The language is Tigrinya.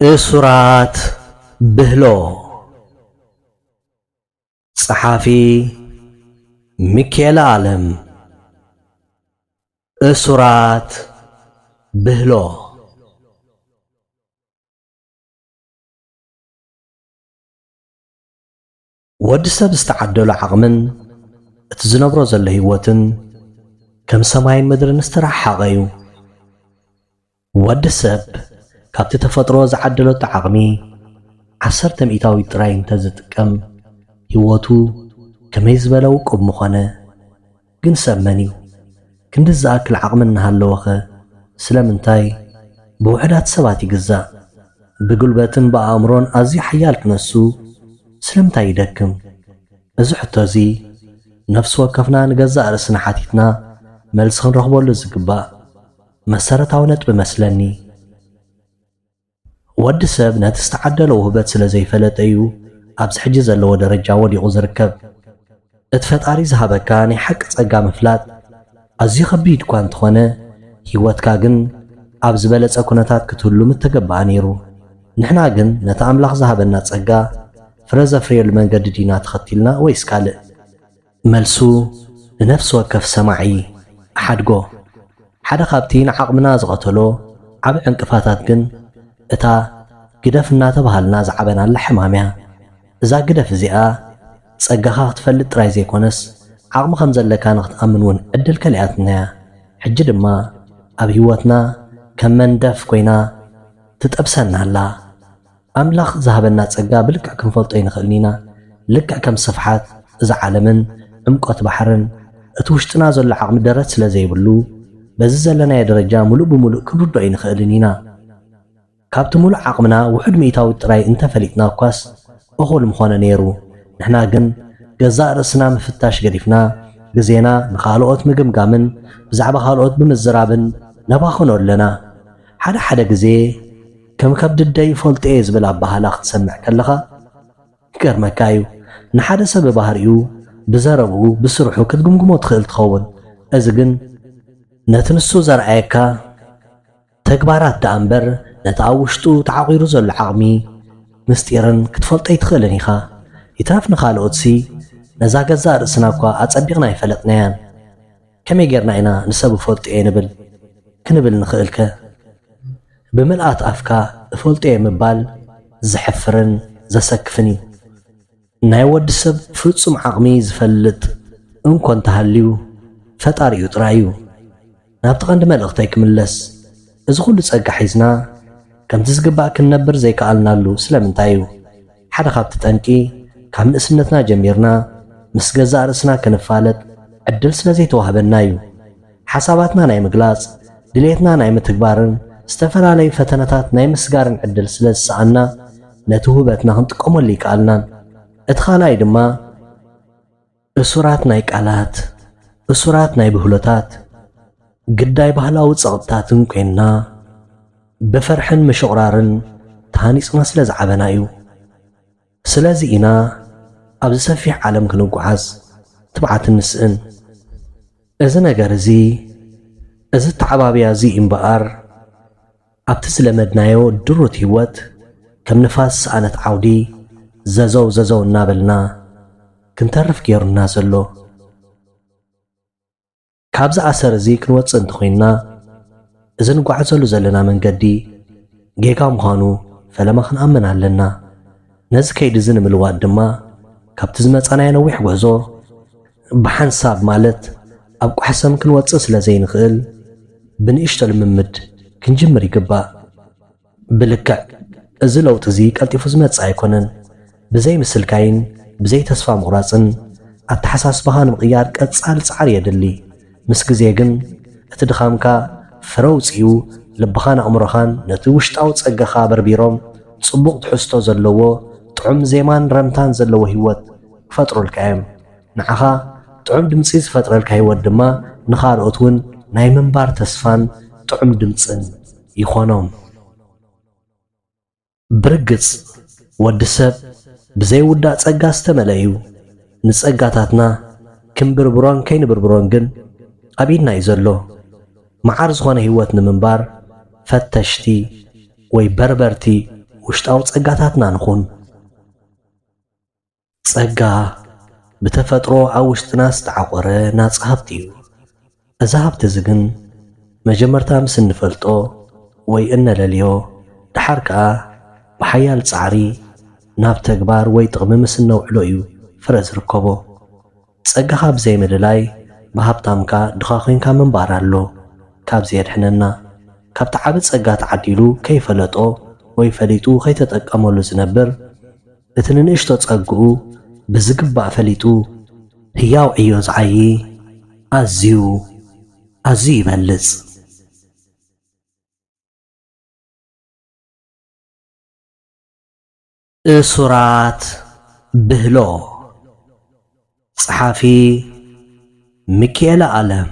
እሱራት ብህሎ ጸሐፊ ሚካኤል ዓለም እሱራት ብህሎ ወዲ ሰብ ዝተዓደሉ ዓቕምን እቲ ዝነብሮ ዘሎ ህይወትን ከም ሰማይን ምድርን ዝተረሓቐዩ ወዲ ሰብ ካብቲ ተፈጥሮ ዝዓደለቱ ዓቕሚ 10 ሚእታዊ ጥራይ እንተዝጥቀም ህይወቱ ከመይ ዝበለ ውቁብ ምኾነ ግን ሰመን እዩ ክንዲ ዝኣክል ዓቕሚ እናሃለወኸ ስለምንታይ ብውሕዳት ሰባት ይግዛእ ብጉልበትን ብኣእምሮን ኣዝዩ ሓያል ክነሱ ስለምንታይ ይደክም እዚ ሕቶ እዚ ነፍሲ ወከፍና ንገዛእ ርእስና ሓቲትና መልሲ ክንረኽበሉ ዝግባእ መሰረታዊ ነጥቢ መስለኒ ወዲ ሰብ ነቲ ዝተዓደለ ውህበት ስለ ዘይፈለጠ እዩ ኣብዚ ሕጂ ዘለዎ ደረጃ ወዲቑ ዝርከብ እቲ ፈጣሪ ዝሃበካ ናይ ሓቂ ጸጋ ምፍላጥ ኣዝዩ ከቢድ እኳ እንተኾነ ህይወትካ ግን ኣብ ዝበለጸ ኩነታት ክትህሉ ምተገባእ ነይሩ ንሕና ግን ነቲ ኣምላኽ ዝሃበና ጸጋ ፍረ ዘፍርየሉ መንገዲ ዲና ተኸቲልና ወይስ ካልእ መልሱ ንነፍሲ ወከፍ ሰማዒ ኣሓድጎ ሓደ ካብቲ ንዓቕምና ዝቐተሎ ዓብዪ ዕንቅፋታት ግን እታ ግደፍ እናተባሃልና ዝዓበናላ ሕማምያ እዛ ግደፍ እዚኣ ጸጋኻ ክትፈልጥ ጥራይ ዘይኮነስ ዓቕሚ ከም ዘለካ ንኽትኣምን እውን ዕድል ከልያትናያ ሕጂ ድማ ኣብ ህይወትና ከም መንደፍ ኮይና ትጠብሰና ኣላ ኣምላኽ ዝሃበና ጸጋ ብልክዕ ክንፈልጦ ይንኽእልን ኢና ልክዕ ከም ስፍሓት እዛ ዓለምን ዕምቆት ባሕርን እቲ ውሽጥና ዘሎ ዓቕሚ ደረት ስለ ዘይብሉ በዚ ዘለናዮ ደረጃ ሙሉእ ብምሉእ ክንርድኦ ይንኽእልን ኢና ካብቲ ሙሉእ ዓቕምና ውሕድ ሚእታዊ ጥራይ እንተፈሊጥና እኳስ እኹል ምኾነ ነይሩ ንሕና ግን ገዛእ ርእስና ምፍታሽ ገዲፍና ግዜና ንኻልኦት ምግምጋምን ብዛዕባ ካልኦት ብምዝራብን ነባኽኖ ኣለና ሓደ ግዜ ከም ከብድደይ ፈልጦ እየ ዝብል ኣባህላ ክትሰምዕ ከለኻ ይገርመካ እዩ ንሓደ ሰብ ባህሪኡ ብዘረብኡ ብስርሑ ክትግምግሞ ትኽእል ትኸውን እዚ ግን ነቲ ንሱ ዘርኣየካ ተግባራት ዳኣ እምበር ነቲ ኣብ ውሽጡ ተዓቒሩ ዘሎ ዓቕሚ ምስጢርን ክትፈልጦ ይትኽእልን ኢኻ ይትረፍ ንኻልኦትሲ ነዛ ገዛእ ርእስና እኳ ኣጸቢቕና ይፈለጥናያን ከመይ ጌርና ኢና ንሰብ እፈልጦ እየ ንብል ክንብል ንኽእልከ ብምልኣት ኣፍካ እፈልጦ እየ ምባል ዝሕፍርን ዘሰክፍን እዩ ናይ ወዲ ሰብ ፍጹም ዓቕሚ ዝፈልጥ እንኮ እንተሃልዩ ፈጣሪ እዩ ጥራይ እዩ ናብቲ ቀንዲ መልእኽተይ ክምለስ እዚ ኩሉ ጸጋ ሒዝና ከምቲ ዝግባእ ክንነብር ዘይከኣልናሉ ስለምንታይ እዩ ሓደ ካብቲ ጠንቂ ካብ ንእስነትና ጀሚርና ምስ ገዛእ ርእስና ክንፋለጥ ዕድል ስለ ዘይተዋህበና እዩ ሓሳባትና ናይ ምግላጽ ድሌትና ናይ ምትግባርን ዝተፈላለዩ ፈተነታት ናይ ምስጋርን ዕድል ስለ ዝሰኣና ነቲ ውህበትና ክንጥቀመሉ ይከኣልናን እቲ ካልኣይ ድማ እሱራት ናይ ቃላት እሱራት ናይ ብህሎታት ግዳይ ባህላዊ ጸቕጥታትን ኮይንና ብፈርሕን ምሽቕራርን ተሃኒጽና ስለ ዝዓበና እዩ ስለዚ ኢና ኣብዚ ሰፊሕ ዓለም ክንጓዓዝ ትብዓትን ንስእን እዚ ነገር እዚ ተዓባብያ እዚ እምበኣር ኣብቲ ዝለመድናዮ ድሩት ህይወት ከም ንፋስ ሰኣነት ዓውዲ ዘዘው እናበልና ክንተርፍ ገይሩና ዘሎ ካብዚ ኣሰር እዚ ክንወፅእ እንተኾይንና እዚ ንጓዓዘሉ ዘለና መንገዲ ጌጋ ምዃኑ ፈለማ ክንኣምን ኣለና ነዚ ከይዲ እዚ ንምልዋጥ ድማ ካብቲ ዝመፃናዮ ነዊሕ ጉዕዞ ብሓንሳብ ማለት ኣብ ቋሕሰም ክንወፅእ ስለ ዘይንኽእል ብንእሽቶ ልምምድ ክንጅምር ይግባእ ብልክዕ እዚ ለውጢ እዚ ቀልጢፉ ዝመፅእ ኣይኮነን ብዘይ ምስልካይን ብዘይ ተስፋ ምቑራፅን ኣተሓሳስባኻ ንምቕያር ቀጻሊ ፃዕሪ የድሊ ምስ ግዜ ግን እቲ ድኻምካ ፍረ ውፅኡ ልብኻን ኣእምሮኻን ነቲ ውሽጣዊ ጸጋኻ በርቢሮም ጽቡቕ ትሕዝቶ ዘለዎ ጥዑም ዜማን ረምታን ዘለዎ ህይወት ክፈጥሩልካ እዮም ንዓኻ ጥዑም ድምፂ ዝፈጥረልካ ህይወት ድማ ንኻልኦት እውን ናይ ምንባር ተስፋን ጥዑም ድምፅን ይኾኖም ብርግጽ ወዲ ሰብ ብዘይውዳእ ጸጋ ዝተመልአ እዩ ንጸጋታትና ክንብርብሮን ከይንብርብሮን ግን ኣብ ኢድና እዩ ዘሎ መዓር ዝኾነ ህይወት ንምንባር ፈተሽቲ ወይ በርበርቲ ውሽጣዊ ጸጋታትና ንኹን ጸጋ ብተፈጥሮ ኣብ ውሽጥና ዝተዓቆረ ናጽ ሃብቲ እዩ እዛ ሃብቲ እዚ ግን መጀመርታ ምስ እንፈልጦ ወይ እነለልዮ ድሓር ከዓ ብሓያል ጻዕሪ ናብ ተግባር ወይ ጥቕሚ ምስ ነውዕሎ እዩ ፍረ ዝርከቦ ጸጋኻ ብዘይ ምልላይ ብሃብታምካ ድኻ ኮይንካ ምንባር ኣሎ ካብዚ የድሕነና ካብቲ ዓብ ጸጋ ተዓዲሉ ከይፈለጦ ወይ ፈሊጡ ከይተጠቀመሉ ዝነብር እቲ ንንእሽቶ ጸግኡ ብዝግባእ ፈሊጡ ህያው ዕዮ ዝዓዪ ኣዝዩ ይበልጽ እሱራት ብህሎ ጸሓፊ ሚካኤል ዓለም